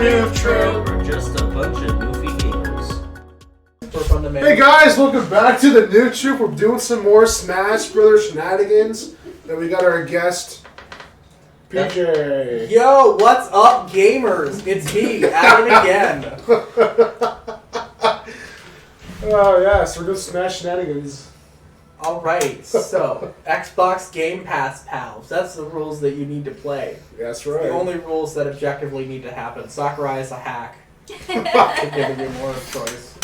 Noob Troop. We're just a bunch of goofy gamers. We're fun to make. Hey guys, welcome back to the Noob Troop. We're doing some more Smash Brothers Shenanigans. And we got our guest, PJ. Yo, what's up, gamers? It's me, at it again. Oh yes, we're doing Smash Shenanigans. Alright, so, Xbox Game Pass pals. That's the rules that you need to play. That's right. The only rules that objectively need to happen. Sakurai is a hack. Giving you more choice.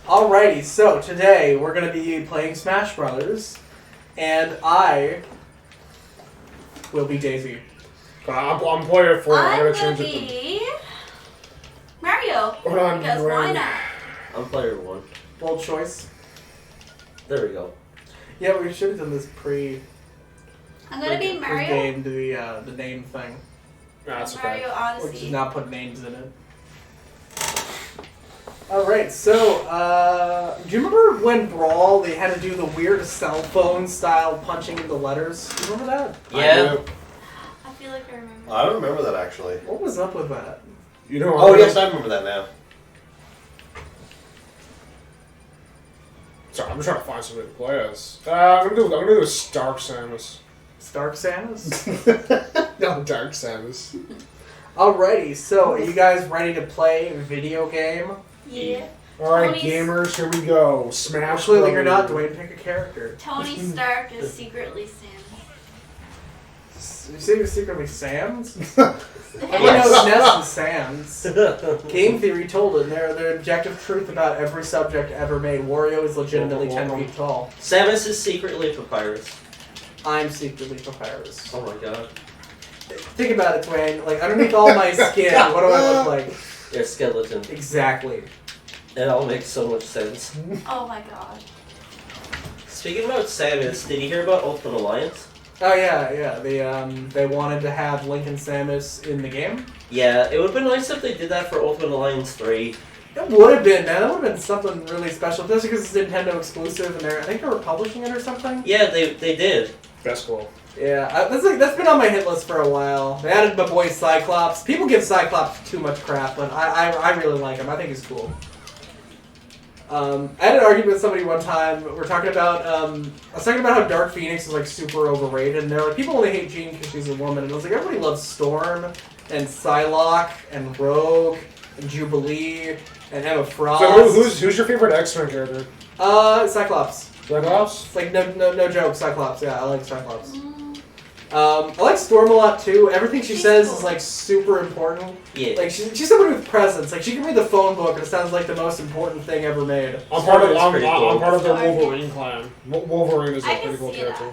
Alrighty, so today we're going to be playing Smash Brothers, and I will be Daisy. I'm player 4. I'm I'm gonna gonna change it. be Mario. Hold on, Because why Ryan. not? I'm player 1. Bold choice. There we go. Yeah, we should have done this I'm gonna be Mario. Pre-game to the name thing. That's okay. Mario Or just Odyssey. not put names in it. Alright, so, do you remember when Brawl, they had to do the weird cell phone style punching in the letters? Do you remember that? Yeah. I feel like I remember. I don't remember that actually. What was up with that? You know. Oh yes, I remember that now. Sorry, I'm just trying to find somebody to play as. I'm gonna do a Stark Samus. Stark Samus? No, Dark Samus. Alrighty, so are you guys ready to play a video game? Yeah. All right, Tony's- gamers, here we go. Smash. Clearly you're not, Brothers. Dwayne, pick a character. Tony Stark is secretly Sam. You say you're secretly Sam's? Everyone knows Ness is Sam's. Game theory told it, and their objective truth about every subject ever made. Wario is legitimately 10 feet tall. Samus is secretly Papyrus. I'm secretly Papyrus. Oh my god. Think about it, Dwayne. Like, underneath all my skin, what do I look like? You're a skeleton. Exactly. It all makes so much sense. Oh my god. Speaking about Samus, did you hear about Ultimate Alliance? Oh yeah. They wanted to have Link and Samus in the game. Yeah, it would have been nice if they did that for Ultimate Alliance 3. It would have been, man. That would have been something really special, especially because it's Nintendo exclusive, and I think they were publishing it or something. Yeah, they did. That's cool. Yeah, that's been on my hit list for a while. They added my boy Cyclops. People give Cyclops too much crap, but I really like him. I think he's cool. I had an argument with somebody one time. We're talking about I was talking about how Dark Phoenix is like super overrated, and they're like, people only hate Jean because she's a woman, and I was like, everybody loves Storm and Psylocke and Rogue and Jubilee and Emma Frost. So who's your favorite X-Men character? Cyclops. Cyclops? It's like no joke, Cyclops. Yeah, I like Cyclops. I like Storm a lot too. Everything she says is like super important. Yeah. Like she's somebody with presence. Like she can read the phone book and it sounds like the most important thing ever made. I'm part of pretty cool. I'm part of the Wolverine clan. Wolverine is a I pretty can cool see character.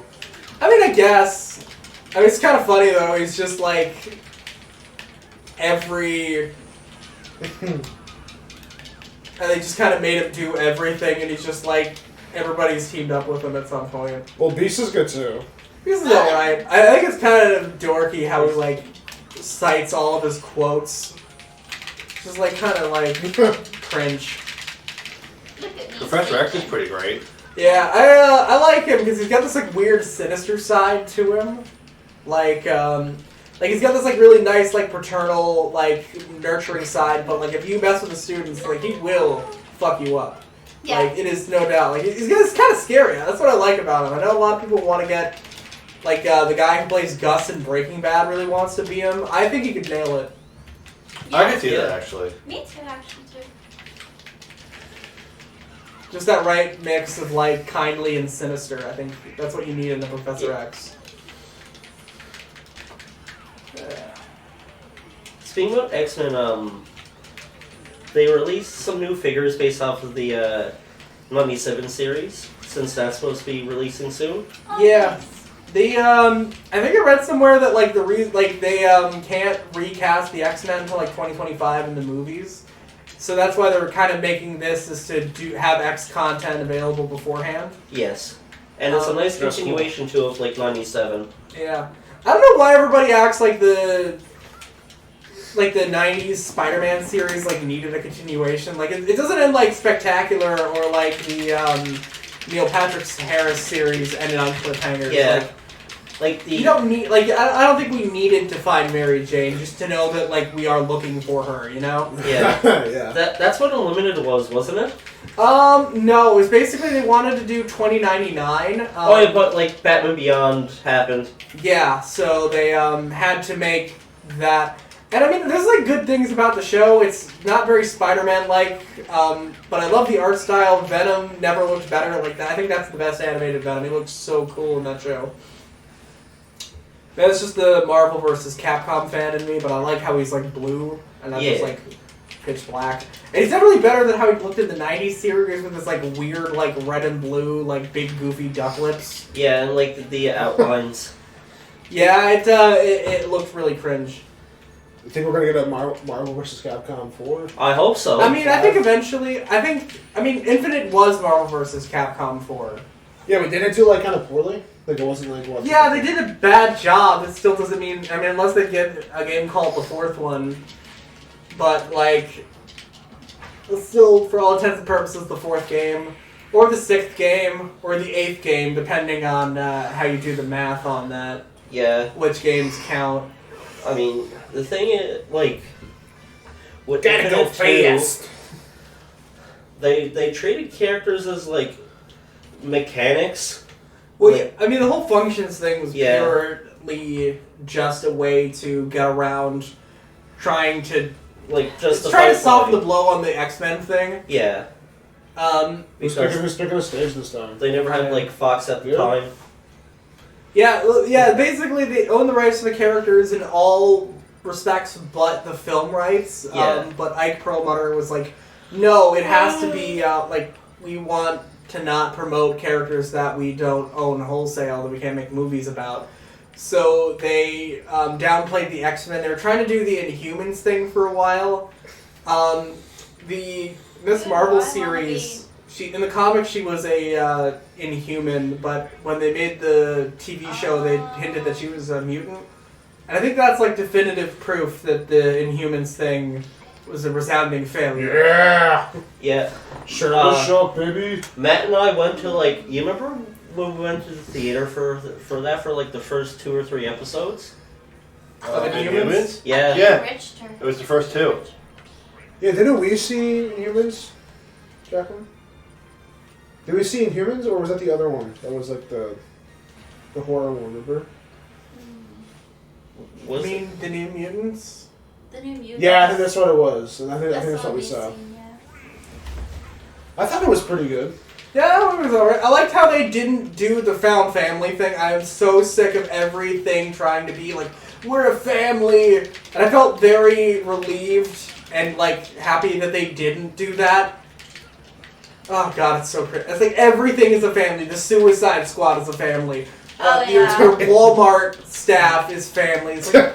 I mean, I guess. I mean, it's kind of funny though. He's just like every. And they just kind of made him do everything, and he's just like everybody's teamed up with him at some point. Well, Beast is good too. This is alright. I think it's kind of dorky how he like cites all of his quotes. Just like kind of like cringe. Look at me. Professor X is pretty great. Yeah, I like him because he's got this like weird sinister side to him. Like he's got this like really nice like paternal like nurturing side, but like if you mess with the students, like he will fuck you up. Yeah. Like it is no doubt. Like he's kind of scary. That's what I like about him. I know a lot of people want to get. Like, the guy who plays Gus in Breaking Bad really wants to be him. I think he could nail it. Yeah. I can see that actually. Me too, actually, too. Just that right mix of, like, kindly and sinister. I think that's what you need in the Professor X. Speaking about X-Men, they released some new figures based off of the 97 series, since that's supposed to be releasing soon. Oh, Yeah. nice. I think I read somewhere that, like, they can't recast the X-Men until, like, 2025 in the movies. So that's why they're kind of making this, is to have X content available beforehand. Yes. And it's a nice That's cool. continuation, too, of, like, 97. Yeah. I don't know why everybody acts like the 90s Spider-Man series, like, needed a continuation. Like, it doesn't end, like, spectacular or, like, the, Neil Patrick Harris series ended on cliffhangers. Yeah. Like, Like the You don't need I don't think we needed to find Mary Jane just to know that like we are looking for her, you know? yeah. Yeah. That's what Unlimited was, wasn't it? No, it was basically they wanted to do 2099. Oh yeah, but like Batman Beyond happened. Yeah, so they had to make that. And I mean, there's like good things about the show. It's not very Spider-Man like, but I love the art style. Venom never looked better. Like I think that's the best animated Venom. He looks so cool in that show. That's just the Marvel versus Capcom fan in me, but I like how he's like blue and not just like pitch black. And he's definitely better than how he looked in the '90s series with his like weird like red and blue like big goofy duck lips. Yeah, and like the outlines. Yeah, it looked really cringe. You think we're gonna get a Marvel vs. Capcom 4? I hope so. I mean, I think eventually. I mean, Infinite was Marvel vs. Capcom 4. Yeah, we didn't do like kind of poorly. Like it wasn't like what? Yeah, they did a bad job. It still doesn't mean. I mean, unless they get a game called the fourth one. But like, it's still, for all intents and purposes, the fourth game, or the sixth game, or the eighth game, depending on how you do the math on that. Yeah. Which games count? I mean, the thing is, like, with Gotta go Infinite 2, fast. they treated characters as like mechanics. Well, Like- I mean, the whole functions thing was Yeah. purely just a way to get around trying to Like just try to soften the blow on the X-Men thing. Yeah. Who's Because picking a stage this time? they never had like Fox at the Yeah. time. Yeah. Basically, they own the rights to the characters in all respects, but the film rights. Yeah. But Ike Perlmutter was like, "No, it has to be like we want to not promote characters that we don't own wholesale that we can't make movies about." So they downplayed the X-Men. They were trying to do the Inhumans thing for a while. The Miss Marvel series. She in the comics she was a Inhuman, but when they made the TV show, they hinted that she was a mutant. And I think that's like definitive proof that the Inhumans thing was a resounding failure. Yeah. Yeah. Sure, up, baby. Matt and I went to like, you remember when we went to the theater for that for like the first 2 or 3 episodes? Of Inhumans? Yeah. Yeah. Rich turned. It was the first 2. Yeah, didn't we see Inhumans, Jacqueline? Did we see Inhumans, or was that the other one? That was like the horror one, remember? Was I it? mean, the New Mutants? The New Mutants. Yeah, I think that's what it was. And I think that's what we we've saw. seen, yeah. I thought it was pretty good. Yeah, that one was alright. I liked how they didn't do the found family thing. I am so sick of everything trying to be like, we're a family. And I felt very relieved and like happy that they didn't do that. Oh god, it's so crazy. It's like everything is a family. The Suicide Squad is a family. Your Walmart staff is family. It's like,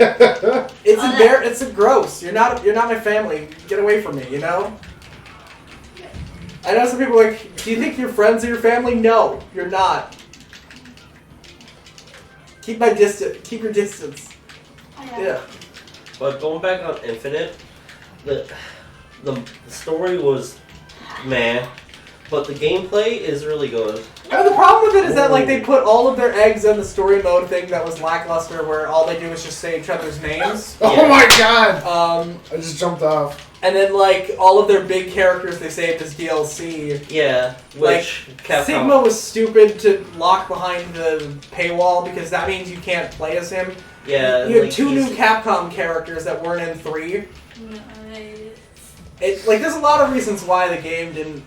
it's a gross. You're not my family. Get away from me, you know? I know some people are like, do you think your friends are your family? No, you're not. Keep your distance. Yeah. But going back on Infinite, the story was meh, but the gameplay is really good. And the problem with it is that like they put all of their eggs in the story mode thing that was lackluster, where all they do is just say each other's names. Oh my god! I I just jumped off. And then like all of their big characters they saved as DLC. Yeah, which Capcom. Sigma was stupid to lock behind the paywall because that means you can't play as him. Yeah, You had like, 2 new he's- Capcom characters that weren't in 3. Nice. It like there's a lot of reasons why the game didn't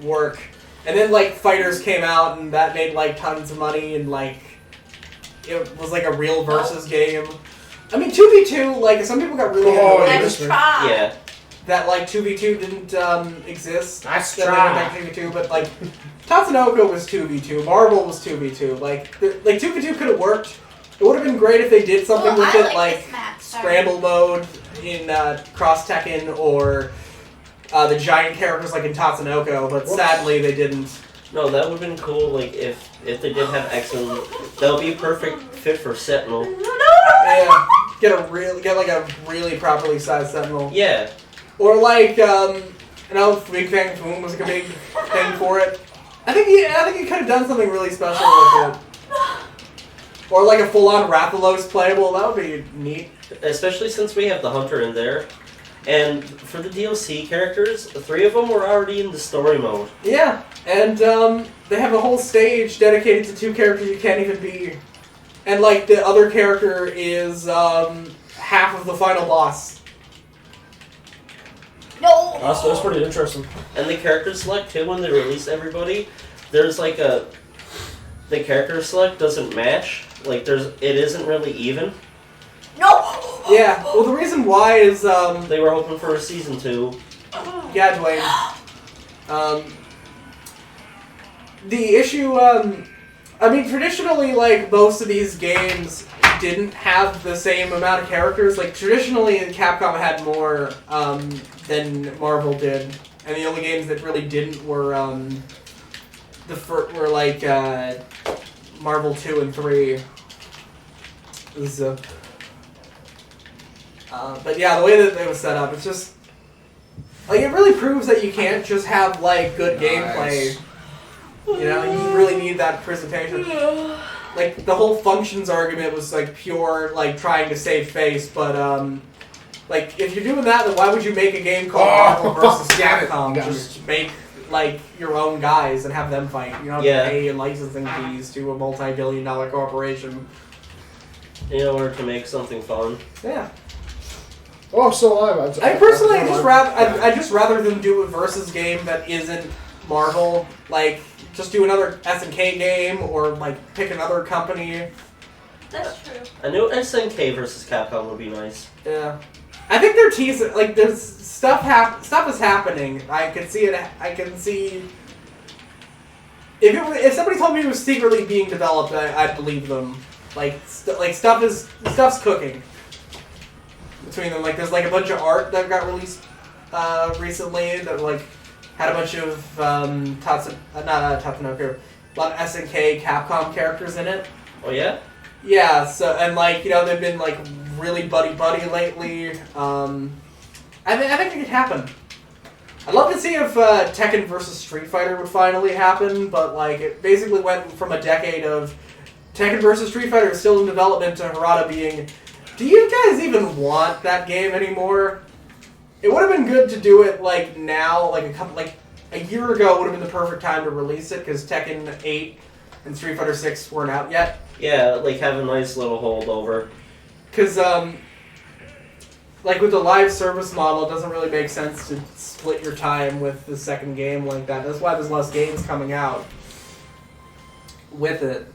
work. And then like Fighters came out and that made like tons of money and like it was like a real versus game. I mean 2v2 like some people got really Oh, annoyed yeah. Let's try. Yeah, that like 2v2 didn't exist. That's That they went back to 2v2, but like Tatsunoko was 2v2, Marvel was 2v2. Like 2v2 could have worked. It would have been great if they did something Well, with I it, like like this map, sorry. scramble mode in Cross Tekken or the giant characters like in Tatsunoko, but Whoops. sadly they didn't. no, that would have been cool. Like if they did have X-Men, that would be a perfect fit for Sentinel. Yeah, get a really properly sized Sentinel, Yeah, or like Big Fang Boom was like a big thing for it. I think he could have done something really special with it. Or like a full-on Rathalos playable, that would be neat. Especially since we have the Hunter in there. And for the DLC characters, 3 of them were already in the story mode. Yeah, and they have a whole stage dedicated to 2 characters you can't even be. And like the other character is half of the final boss. No! That's pretty interesting. And the character select too, when they release everybody, there's like the character select doesn't match. Like it isn't really even. No! Yeah, well the reason why is They were hoping for a season 2. yeah, Dwayne. The issue, I mean, traditionally, like, most of these games didn't have the same amount of characters. Like, traditionally, Capcom had more than Marvel did. And the only games that really didn't were, Marvel 2 and 3. But yeah, the way that it was set up, it's just... Like, it really proves that you can't just have, like, good gameplay. You know, you really need that presentation. Like, the whole functions argument was, like, pure, like, trying to save face, but, like, if you're doing that, then why would you make a game called Marvel vs. Capcom? Just make, like, your own guys and have them fight. You don't have to pay licensing fees to a multi-billion-dollar corporation. In order to make something fun. Yeah. Oh, I'm still alive. I personally I'd just rather them do a versus game that isn't Marvel. Like, just do another SNK game or like pick another company. That's true. A new SNK versus Capcom would be nice. Yeah, I think they're teasing. Like, there's stuff is happening. I can see it. I can see. If somebody told me it was secretly being developed, I'd believe them. Like stuff's cooking between them. Like, there's like a bunch of art that got released recently that like had a bunch of Tatsunoko, a lot of SNK Capcom characters in it. Oh yeah? Yeah, so, and like, you know, they've been like really buddy lately. I think it could happen. I'd love to see if Tekken versus Street Fighter would finally happen, but like it basically went from a decade of Tekken versus Street Fighter is still in development to Harada being, do you guys even want that game anymore? It would have been good to do it like now, like a year ago would have been the perfect time to release it because Tekken 8 and Street Fighter 6 weren't out yet. Yeah, like have a nice little holdover. Because like with the live service model, it doesn't really make sense to split your time with the second game like that. That's why there's less games coming out with it.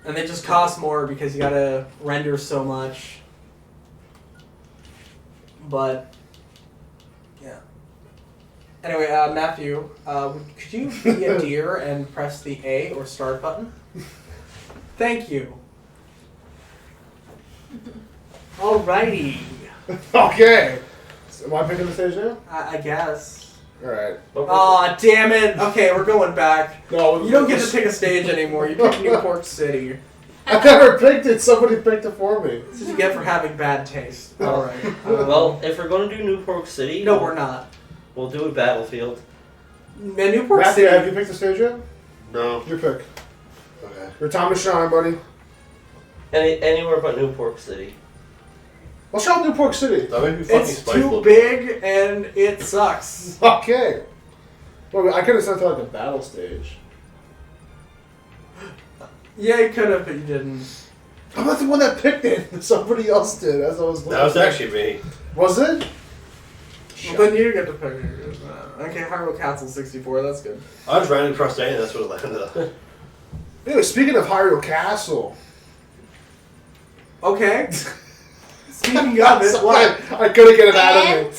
And they just cost more because you gotta render so much. But, yeah. Anyway, Matthew, could you be a deer and press the A or start button? Thank you. Alrighty. Okay. So am I picking the stage now? I guess. Alright. Aw, damn it. Okay, we're going back. No, You don't get to pick a stage anymore. You pick Newport City. I never picked it. Somebody picked it for me. This is what you get for having bad taste. Alright. Well, if we're going to do Newport City, No, we're not. we'll do it Battlefield. Man, Newport Matthew, have City. you picked the stage yet? No. Your pick. Okay. Your time to shine, buddy. Anywhere but Newport City. Let's try Newport City. That might be fucking It's spiteful. too big and it sucks. Okay. Well, I could have sent it like a battle stage. Yeah, you could have, but you didn't. I'm not the one that picked it. Somebody else did as I was looking. That was actually me. Was it? Well, then you get to pick it. Okay, Hyrule Castle 64, that's good. I was running across the end, that's what it landed on. Anyway, speaking of Hyrule Castle. Okay. Speaking of it, what? I couldn't get it out of And? me.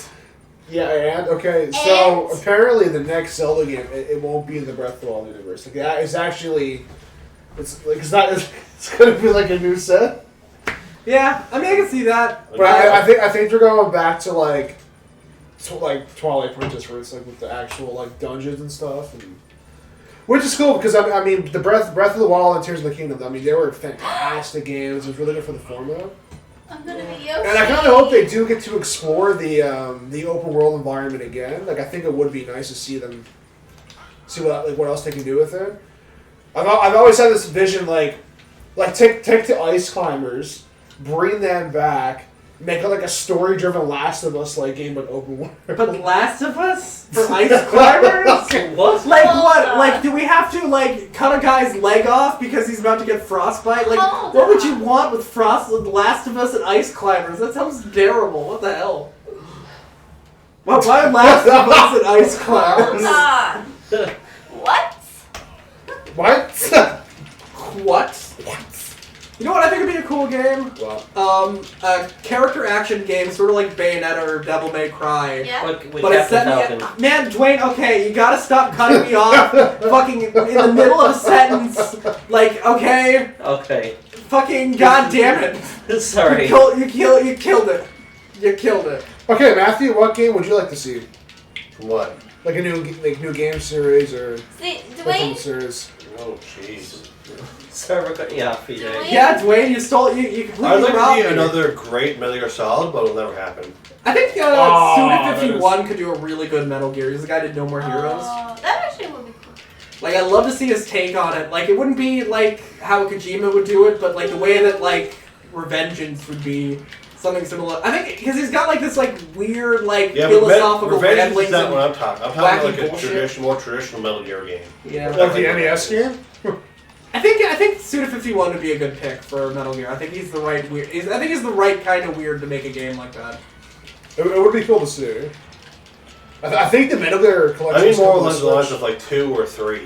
Yeah, and? Okay, so apparently the next Zelda game, it won't be in the Breath of the Wild universe. Like, it's actually... It's like it's gonna be like a new set. Yeah, I mean, I can see that. But I think they're going back to like Twilight Princess roots, like with the actual like dungeons and stuff, and which is cool because I mean the Breath of the Wild and Tears of the Kingdom. I mean they were fantastic games. It was really good for the formula. I'm gonna be Yoshi. And I kind of hope they do get to explore the open world environment again. Like I think it would be nice to see what else they can do with it. I've always had this vision like Like take the Ice Climbers, bring them back, make it like a story-driven Last of Us like game, but open world. But Last of Us for Ice Climbers? What? Like Hold what? on. Like do we have to like cut a guy's leg off because he's about to get frostbite? Like Hold what would you on. want with Last of Us and Ice Climbers? That sounds terrible. What the hell? Why Last of Us and Ice Climbers? Hold on. What? What? What? You know what I think would be a cool game? What? A character action game, sort of like Bayonetta or Devil May Cry. Yeah. Like with But it's Captain set Falcon. man, Dwayne, okay, you gotta stop cutting me off fucking in the middle of a sentence. Like, okay, Okay. fucking goddamn it. Sorry. You killed it. You killed it. Okay, Matthew, what game would you like to see? What? Like a new game series or See, film Dwayne. series? Oh, jeez. Yeah, PJ. Dwayne? Yeah, Dwayne, you stole you completely I'd like to robbed see me. another great Metal Gear Solid, but it'll never happen. I think Oh, Suda51 could do a really good Metal Gear. He's the guy that did No More Heroes. That actually would be cool. Like, I'd love to see his take on it. Like, it wouldn't be like how Kojima would do it, but like the way that like Revengeance would be something similar. I think because he's got like this like weird like Yeah, but philosophical Revenge ramblings is not and- what I'm talking. I'm talking wacky like a bullshit. more traditional Metal Gear game. Yeah. Like the NES game? I think Suda51 would be a good pick for Metal Gear. I think he's the right weird. I think he's the right kind of weird to make a game like that. It would be cool to see. I think the Metal Gear collection. I mean is more gonna along the lines switch. of like 2 or 3.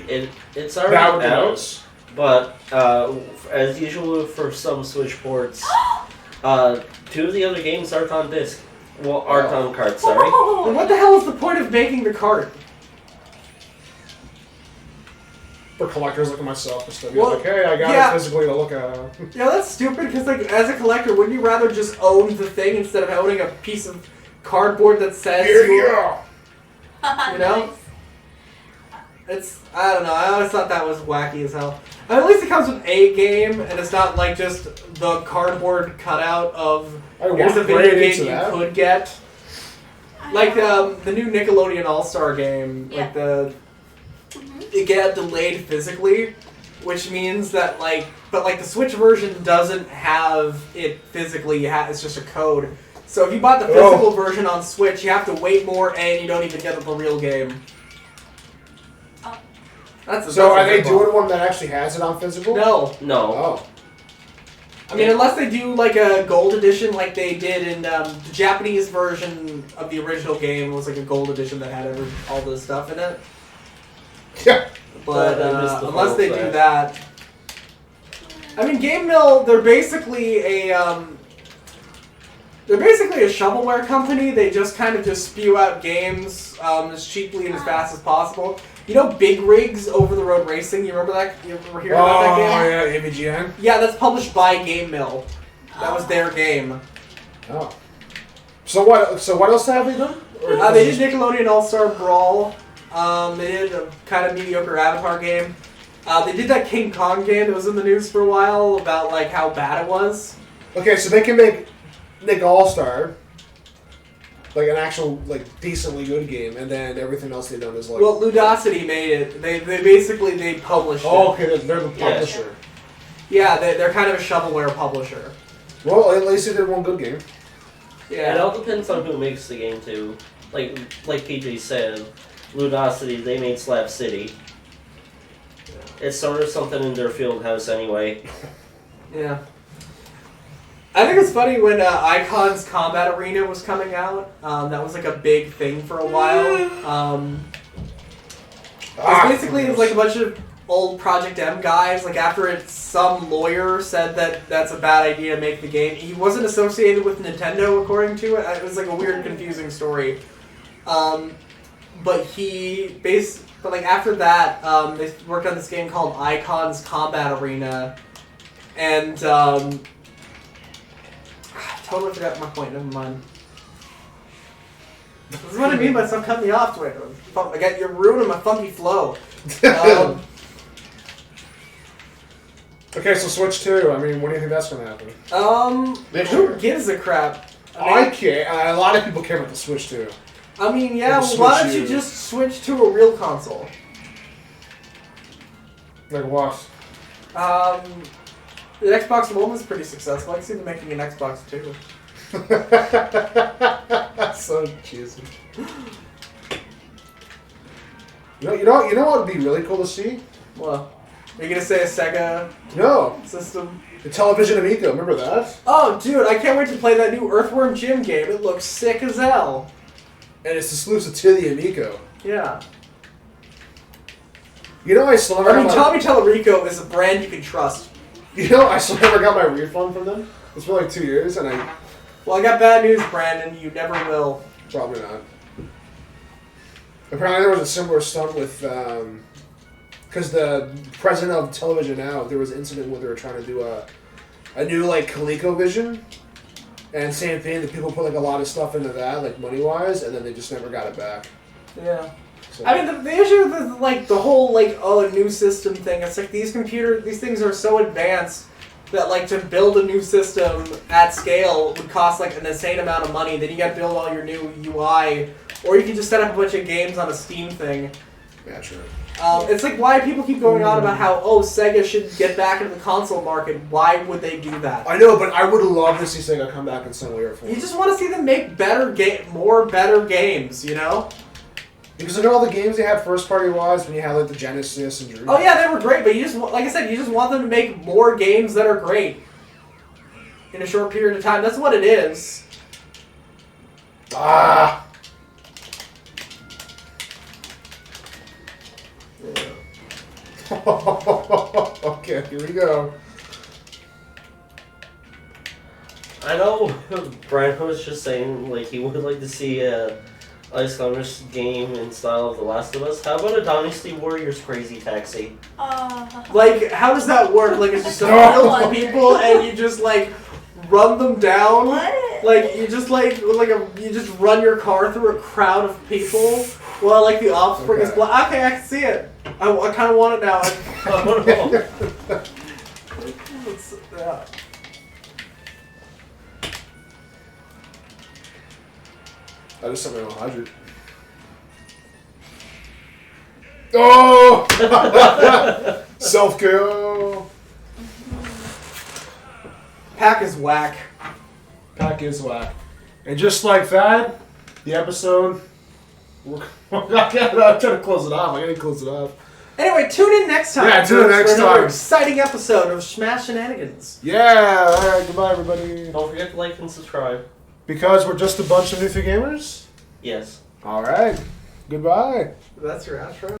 It's That already would be out, nice. but as usual for some Switch ports, 2 of the other games aren't on disc. Well, aren't on carts, sorry. Then what the hell is the point of making the cart? For collectors like myself, just to be Well, like, hey, I got yeah. it physically to look at. Yeah, that's stupid because like as a collector, wouldn't you rather just own the thing instead of owning a piece of cardboard that says you know? Nice. It's I don't know. I always thought that was wacky as hell. At least it comes with a game, and it's not like just the cardboard cutout of I here's a walked video right game into you that. could get. Like the new Nickelodeon All-Star game, Yeah. like the Mhm. it got delayed physically, which means that like but like the Switch version doesn't have it physically. It's just a code. So if you bought the physical version on Switch, you have to wait more, and you don't even get the real game. Oh. So are they rip-off. doing one that actually has it on physical? No. No. Oh. I mean, unless they do like a gold edition, like they did in the Japanese version of the original game was like a gold edition that had all this stuff in it. Yeah. But I missed the unless whole they do fact. that, I mean, Game Mill, they're basically a shovelware company. They just kind of just spew out games as cheaply and as fast as possible. You know, Big Rigs Over the Road Racing. You remember that? You ever hear about that game? Oh, yeah, AVGN. Yeah, that's published by Game Mill. That was their game. Oh. So what else have they done? Or They did Nickelodeon All-Star Brawl. They did a kind of mediocre Avatar game. They did that King Kong game that was in the news for a while about like how bad it was. Okay, so they can make Nick All-Star like an actual like decently good game, and then everything else they've done is like. Well, Ludosity made it. They basically they published Oh, it. okay, they're the publisher. Yeah, they're kind of a shovelware publisher. Well, at least they did one good game. It all depends on who makes the game too. Like PJ said, Ludosity, they made Slap City. It's sort of something in their field house anyway. Yeah. I think it's funny when Icon's Combat Arena was coming out. That was like a big thing for a while. Basically, it was like a bunch of old Project M guys. Like after it, some lawyer said that that's a bad idea to make the game. He wasn't associated with Nintendo, according to it. It was like a weird, confusing story. But like after that, they worked on this game called Icon's Combat Arena, and I totally forgot my point. Never mind. This is what I mean by stop cutting me off, Twitter. You're ruining my funky flow. Okay, so Switch 2. I mean, what do you think that's going to happen? Next Who year. gives a crap? I care. A lot of people care about the Switch 2. I mean, yeah. Like the Why don't Switch you U. just switch to a real console? Like what? The Xbox One was pretty successful. I can see them making an Xbox 2. So cheesy. You know what would be really cool to see? Well, are you gonna say a Sega No, system? the Television Amico. Remember that? Oh, dude, I can't wait to play that new Earthworm Jim game. It looks sick as hell. And it's exclusive to the Amico. Yeah. You know, I still never. I mean, got Tommy Tallarico is a brand you can trust. You know, I still never got my refund from them. It's been like 2 years, and I Well, I got bad news, Brandon. You never will. probably not. Apparently, there was a similar stunt with because the president of Television Now, there was an incident where they were trying to do a new like ColecoVision, and same thing. The people put like a lot of stuff into that, like money wise, and then they just never got it back. Yeah. So, I mean, the issue with like the whole like new system thing. It's like these things are so advanced that like to build a new system at scale would cost like an insane amount of money. Then you got to build all your new UI, or you can just set up a bunch of games on a Steam thing. yeah, true. It's like why people keep going on about how Sega should get back into the console market. Why would they do that? I know, but I would love to see Sega come back in some way or form. You just want to see them make better games, you know? Because look at all the games they had first party wise when you had like the Genesis and Dreamcast. Oh yeah, they were great, but you just, like I said, you just want them to make more games that are great in a short period of time. That's what it is. Ah. Okay, here we go. I know Brian was just saying like he would like to see a Ice Climbers game in style of The Last of Us. How about a Dynasty Warriors Crazy Taxi? Like, how does that work? Like, it's just a No. field of people, and you just like run them down. What? Like you just you just run your car through a crowd of people. Well, like the Offspring is Okay. black. Okay, I can see it. I kind of want it now. Oh no. Yeah. I just sent my 100. Oh! Self KO. Pack is whack. Pack is whack. And just like that, the episode. I'm trying to close it off. I gotta close it off. Anyway, tune in next time. Yeah, tune in next for another time. exciting episode of Smash Shenanigans. Yeah! Alright, goodbye, everybody. Don't forget to like and subscribe. Because we're just a bunch of Newfie gamers? Yes. Alright. Goodbye. That's your outro.